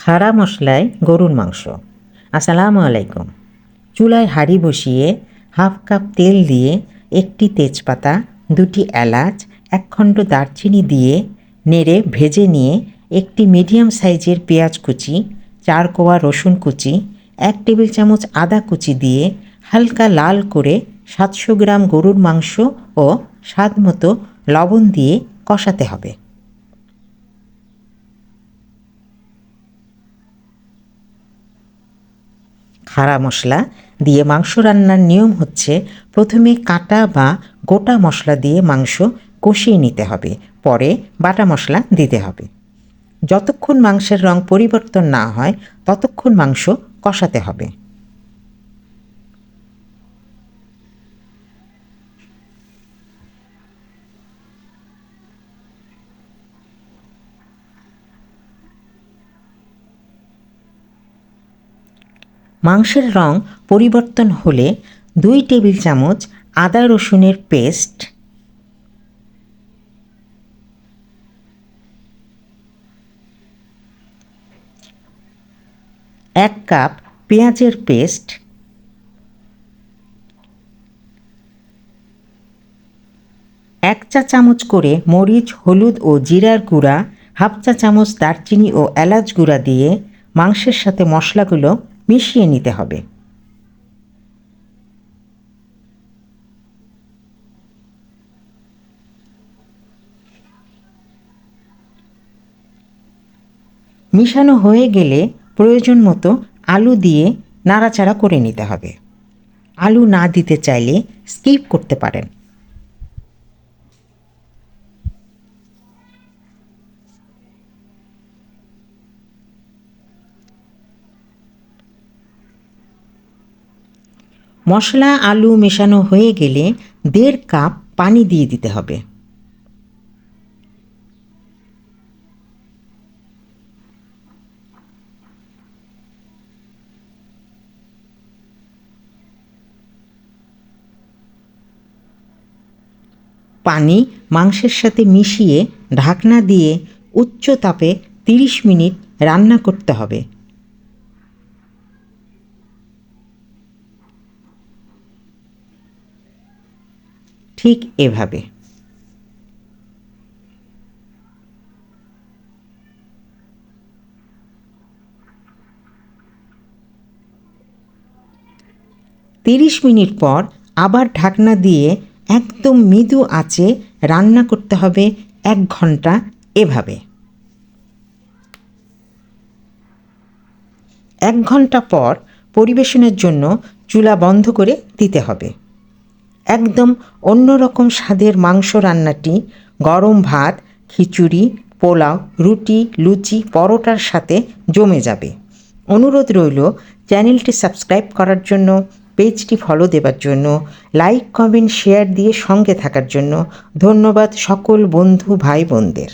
খাড়া মশলায় গরুর মাংস। আসসালামু আলাইকুম। চুলায় হাঁড়ি বসিয়ে হাফ কাপ তেল দিয়ে একটি তেজপাতা, দুটি এলাচ, এক খণ্ড দারচিনি দিয়ে নেড়ে ভেজে নিয়ে একটি মিডিয়াম সাইজের পেঁয়াজ কুচি, 4 কোয়া রসুন কুচি, 1 টেবিল চামচ আদা কুচি দিয়ে হালকা লাল করে 700 গ্রাম গরুর মাংস ও স্বাদ মতো লবণ দিয়ে কষাতে হবে। খাড়া মশলা দিয়ে মাংস রান্নার নিয়ম হচ্ছে, প্রথমে কাটা বা গোটা মশলা দিয়ে মাংস কষিয়ে নিতে হবে, পরে বাটা মশলা দিতে হবে। যতক্ষণ মাংসের রং পরিবর্তন না হয় ততক্ষণ মাংস কষাতে হবে। মাংসের রং পরিবর্তন হলে 2 টেবিল চামচ আদা রসুনের পেস্ট, 1 কাপ পেঁয়াজের পেস্ট, 1 চা চামচ করে মরিচ, হলুদ ও জিরার গুঁড়া, হাফ চা চামচ দারচিনি ও এলাচ গুঁড়া দিয়ে মাংসের সাথে মশলাগুলো মিশিয়ে নিতে হবে। মিশানো হয়ে গেলে প্রয়োজন মতো আলু দিয়ে নাড়াচাড়া করে নিতে হবে। আলু না দিতে চাইলে স্কিপ করতে পারেন। মশলা আলু মেশানো হয়ে গেলে 1.5 কাপ পানি দিয়ে দিতে হবে। পানি মাংসের সাথে মিশিয়ে ঢাকনা দিয়ে উচ্চ তাপে 30 মিনিট রান্না করতে হবে। ঠিক এভাবে। 30 মিনিট পর আবার ঢাকনা দিয়ে একদম মৃদু আঁচে রান্না করতে হবে 1 ঘন্টা এভাবে। 1 ঘন্টা পর পরিবেশনের জন্য চুলা বন্ধ করে দিতে হবে। একদম অন্যরকম স্বাদের মাংস রান্নাটি গরম ভাত, খিচুড়ি, পোলাও, রুটি, লুচি, পরোটার সাথে জমে যাবে। অনুরোধ রইল চ্যানেলটি সাবস্ক্রাইব করার জন্য, পেজটি ফলো দেবার জন্য, লাইক, কমেন্ট, শেয়ার দিয়ে সঙ্গে থাকার জন্য। ধন্যবাদ সকল বন্ধু ভাই বোনদের।